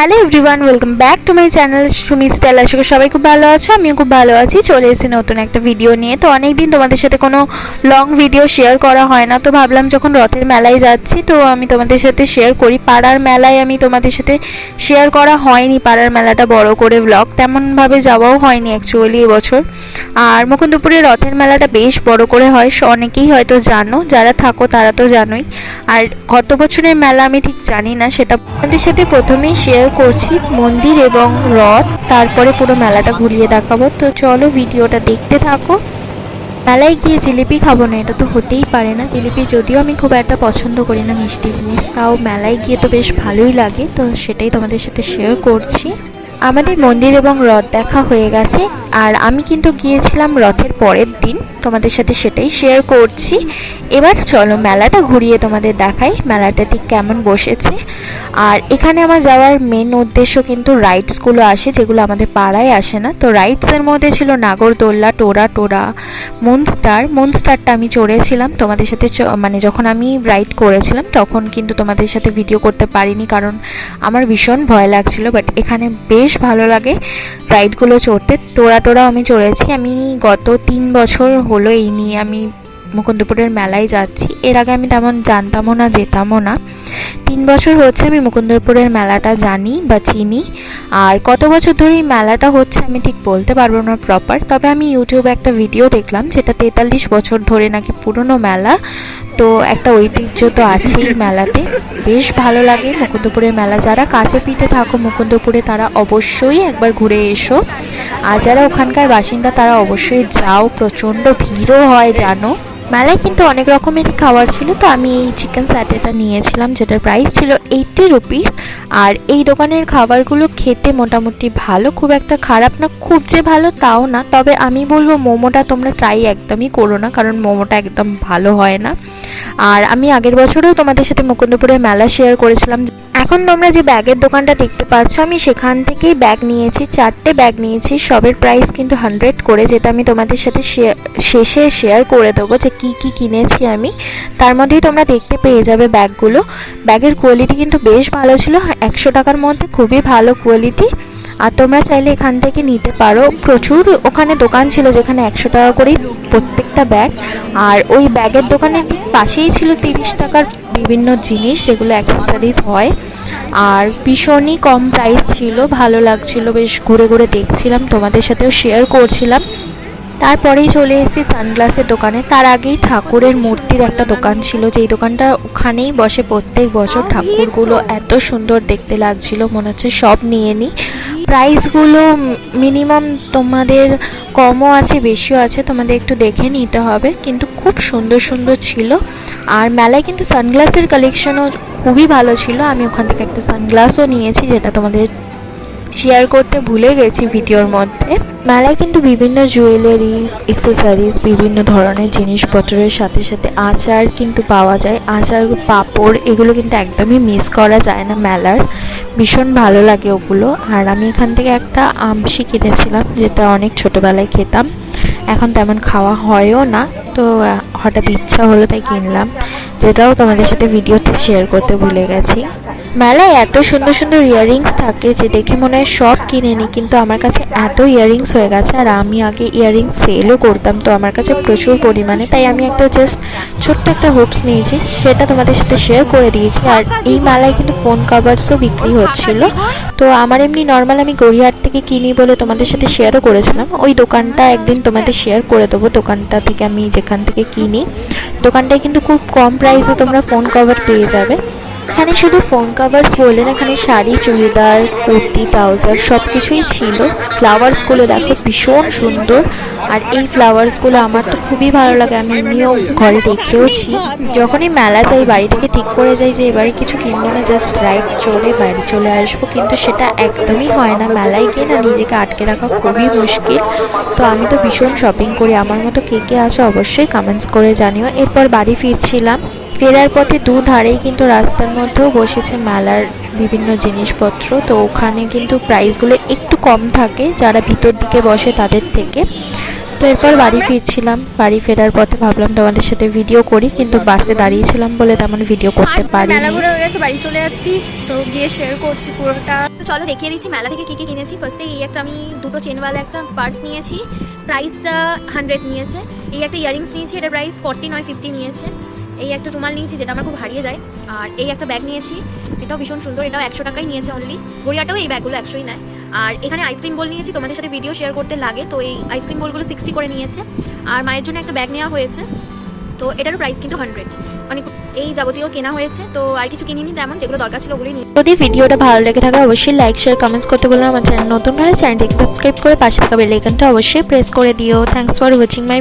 Hello everyone, welcome back to my channel Sumi style. আশা করি সবাই খুব ভালো আছো, আমিও খুব ভালো আছি। চলে এসেছি নতুন একটা ভিডিও নিয়ে। তো অনেকদিন তোমাদের সাথে কোনো লং ভিডিও শেয়ার করা হয় না, তো ভাবলাম যখন রথের মেলায় যাচ্ছি তো আমি তোমাদের সাথে শেয়ার করি। পাড়ার মেলায় আমি তোমাদের সাথে শেয়ার করা হয়নি, পাড়ার মেলাটা বড় করে ব্লগ তেমনভাবে যাওয়াও হয়নি অ্যাকচুয়ালি এবছর। আর মুকুন্দপুরের রথের মেলাটা বেশ বড় করে হয়, অনেকেই হয়তো জানো, যারা থাকো তারা তো জানোই। আর গত বছরের মেলা আমি ঠিক জানি না, সেটা আপনাদের সাথে প্রথমেই শেয়ার করছি মন্দির এবং রথ, তারপরে পুরো মেলাটা ঘুরিয়ে দেখাবো। তো চলো ভিডিওটা দেখতে থাকো। মেলায় গিয়ে জিলিপি খাবো না, এটা তো হতেই পারে না। জিলিপি যদিও আমি খুব একটা পছন্দ করি না মিষ্টি জিনিস, তাও মেলায় গিয়ে তো বেশ ভালোই লাগে, তো সেটাই তোমাদের সাথে শেয়ার করছি। আমাদের মন্দির এবং রথ দেখা হয়ে গেছে, আর আমি কিন্তু গিয়েছিলাম রথের পরের দিন, তোমাদের সাথে সেটাই শেয়ার করছি। এবার চলো মেলাটা ঘুরিয়ে তোমাদের দেখাই মেলাটা ঠিক কেমন বসেছে। আর এখানে আমার যাওয়ার মেন উদ্দেশ্য কিন্তু রাইডসগুলো আসে, যেগুলো আমাদের পাড়ায় আসে না। তো রাইডসের মধ্যে ছিল নাগরদোল্লা, টোরা, মুনস্টারটা আমি চড়েছিলাম তোমাদের সাথে, মানে যখন আমি রাইড করেছিলাম তখন কিন্তু তোমাদের সাথে ভিডিও করতে পারিনি, কারণ আমার ভীষণ ভয় লাগছিল। বাট এখানে বেশ ভালো লাগে রাইডগুলো চড়তে। টোরা আমি চড়েছি। আমি গত 3 বছর হলো এই নিয়ে আমি মুকুন্দপুরের মেলায় যাচ্ছি। এর আগে আমি তেমন জানতামও না, যেতামও না। 3 বছর হচ্ছে আমি মুকুন্দপুরের মেলাটা জানি বা চিনি। আর কত বছর ধরে এই মেলাটা হচ্ছে আমি ঠিক বলতে পারবো না প্রপার, তবে আমি ইউটিউবে একটা ভিডিও দেখলাম যেটা 43 বছর ধরে নাকি পুরনো মেলা। তো একটা ঐতিহ্য তো আছেই মেলাতে, বেশ ভালো লাগে মুকুন্দপুরের মেলা। যারা কাছে পিঠে থাকো মুকুন্দপুরে তারা অবশ্যই একবার ঘুরে এসো, আর যারা ওখানকার বাসিন্দা তারা অবশ্যই যাও, প্রচণ্ড ভিড়ও হয় জানো। মেলায় কিন্তু অনেক রকমেরই খাবার ছিল, তো আমি এই চিকেন স্যাটেটা নিয়েছিলাম যেটার প্রাইস ছিল 80 রুপিস। আর এই দোকানের খাবারগুলো খেতে মোটামুটি ভালো, খুব একটা খারাপ না, খুব যে ভালো তাও না। তবে আমি বলবো মোমোটা তোমরা ট্রাই একদমই করো না, কারণ মোমোটা একদম ভালো হয় না। আর আমি আগের বছরেও তোমাদের সাথে মুকুন্দপুরের মেলা শেয়ার করেছিলাম। এখন তোমরা যে ব্যাগের দোকানটা দেখতে পাচ্ছ, আমি সেখান থেকেই ব্যাগ নিয়েছি, 4টে ব্যাগ নিয়েছি। সবের প্রাইস কিন্তু 100 করে, যেটা আমি তোমাদের সাথে শেষে শেয়ার করে দেবো যে কি কি কিনেছি আমি। তার মধ্যেই তোমরা দেখতে পেয়ে যাবে ব্যাগগুলো। ব্যাগের কোয়ালিটি কিন্তু বেশ ভালো ছিল, 100 টাকার মধ্যে খুবই ভালো কোয়ালিটি। আর তোমরা চাইলে এখান থেকে নিতে পারো। প্রচুর ওখানে দোকান ছিল যেখানে 100 টাকা করেই প্রত্যেকটা ব্যাগ। আর ওই ব্যাগের দোকানের পাশেই ছিল 30 টাকার বিভিন্ন জিনিস যেগুলো অ্যাক্সেসরিজ হয়, আর ভীষণই কম প্রাইস ছিল, ভালো লাগছিল। বেশ ঘুরে ঘুরে দেখছিলাম, তোমাদের সাথেও শেয়ার করছিলাম। তারপরেই চলে এসেছি সানগ্লাসের দোকানে। তার আগেই ঠাকুরের মূর্তির একটা দোকান ছিল, যেই দোকানটা ওখানেই বসে প্রত্যেক বছর। ঠাকুরগুলো এত সুন্দর দেখতে লাগছিল, মনে হচ্ছে সব নিয়ে নিই। প্রাইসগুলো মিনিমাম তোমাদের কমও আছে বেশিও আছে, তোমাদের একটু দেখে নিতে হবে, কিন্তু খুব সুন্দর সুন্দর ছিল। আর মেলায় কিন্তু সানগ্লাসের কালেকশনও খুবই ভালো ছিল। আমি ওখান থেকে একটা সানগ্লাসও নিয়েছি, যেটা তোমাদের শেয়ার করতে ভুলে গেছি ভিডিওর মধ্যে। মেলায় কিন্তু বিভিন্ন জুয়েলারি, অ্যাক্সেসরিজ, বিভিন্ন ধরনের জিনিসপত্রের সাথে সাথে আচার কিন্তু পাওয়া যায়। আচার, পাঁপড়, এগুলো কিন্তু একদমই মিস করা যায় না মেলার, ভীষণ ভালো লাগে ওগুলো। আর আমি এখান থেকে একটা আমশি কিনেছিলাম, যেটা অনেক ছোটোবেলায় খেতাম, এখন তেমন খাওয়া হয়ও না, তো হঠাৎ ইচ্ছা হলো তাই কিনলাম, যেটাও তোমাদের সাথে ভিডিওতে শেয়ার করতে ভুলে গেছি। মেলায় এত সুন্দর সুন্দর ইয়াররিংস থাকে যে দেখে মনে হয় সব কিনে নিই, কিন্তু আমার কাছে এত ইয়াররিংস হয়ে গেছে। আর আমি আগে ইয়াররিংস সেলও করতাম, তো আমার কাছে প্রচুর পরিমাণে, তাই আমি একটা জাস্ট ছোট্ট একটা হুপস নিয়েছি, সেটা তোমাদের সাথে শেয়ার করে দিয়েছি। আর এই মেলায় কিন্তু ফোন কভারসও বিক্রি হচ্ছিল। তো আমার এমনি নর্মাল আমি গড়িয়াহাট থেকে কিনি বলে তোমাদের সাথে শেয়ারও করেছিলাম। ওই দোকানটা একদিন তোমাদের শেয়ার করে দেবো, দোকানটা থেকে আমি যেখান থেকে কিনি। দোকানটায় কিন্তু খুব কম প্রাইসে তোমরা ফোন কভার পেয়ে যাবে। এখানে শুধু ফোন কভারস বললেন, এখানে শাড়ি, চুড়িদার, কুর্তি, ট্রাউজার সব কিছুই ছিল। ফ্লাওয়ার্সগুলো দেখো ভীষণ সুন্দর, আর এই ফ্লাওয়ার্সগুলো আমার তো খুবই ভালো লাগে, আমি এমনিও ঘরে দেখেওছি। যখনই মেলা যাই বাড়ি থেকে ঠিক করে যাই যে এবারে কিছু কিনবো না, জাস্ট রাইড চড়ে বাড়ি চলে আসবো, কিন্তু সেটা একদমই হয় না। মেলায় গিয়ে না নিজেকে আটকে রাখা খুবই মুশকিল। তো আমি তো ভীষণ শপিং করি, আমার মতো কে কে আছে অবশ্যই কমেন্টস করে জানিও। এরপর বাড়ি ফিরছিলাম, ফেরার পথে দুধারেই কিন্তু রাস্তার মধ্যেও বসেছে মেলার বিভিন্ন জিনিসপত্র। তো ওখানে কিন্তু প্রাইসগুলো একটু কম থাকে যারা ভিতর দিকে বসে তাদের থেকে। তো এরপর বাড়ি ফিরছিলাম, বাড়ি ফেরার পথে ভাবলাম তোমাদের সাথে ভিডিও করি, কিন্তু বাসে দাঁড়িয়েছিলাম বলে তেমন ভিডিও করতে পারি। মেলা ঘুরে হয়ে গেছে, বাড়ি চলে যাচ্ছি, তো গিয়ে শেয়ার করছি পুরোটা। চলো দেখিয়ে দিচ্ছি মেলা থেকে কী কী কিনেছি। ফার্স্টে এই একটা আমি দুটো চেনওয়ালা একটা পার্স নিয়েছি, প্রাইসটা 100 নিয়েছে। এই একটা ইয়ারিংস নিয়েছি, এটা প্রাইস 40 নয় 50 নিয়েছে। এই একটা রুমাল নিয়েছি যেটা আমার খুব হারিয়ে যায়। আর এই একটা ব্যাগ নিয়েছি, এটাও ভীষণ সুন্দর, এটাও 100 টাকাই নিয়েছে অনলি। গড়িয়াটাও এই ব্যাগগুলো 100ই নেয়। আর এখানে আইসক্রিম বোল নিয়েছি, তোমাদের সাথে ভিডিও শেয়ার করতে লাগে, তো এই আইসক্রিম বোলগুলো 60 করে নিয়েছে। আর মায়ের জন্য একটা ব্যাগ নেওয়া হয়েছে, তো এটারও প্রাইস কিন্তু 100। অনেক এই যাবতীয় কেনা হয়েছে, তো আর কিছু কিনিনি তেমন, যেগুলো দরকার ছিল ওগুলোই নিয়ে। যদি ভিডিওটা ভালো লেগে থাকে অবশ্যই লাইক শেয়ার কমেন্টস করতে বলুন। আমার চ্যানেল নতুন হলে চ্যানেলটিকে সাবস্ক্রাইব করে পাশে থাকা বেল আইকনটা অবশ্যই প্রেস করে দিও। Thanks for watching my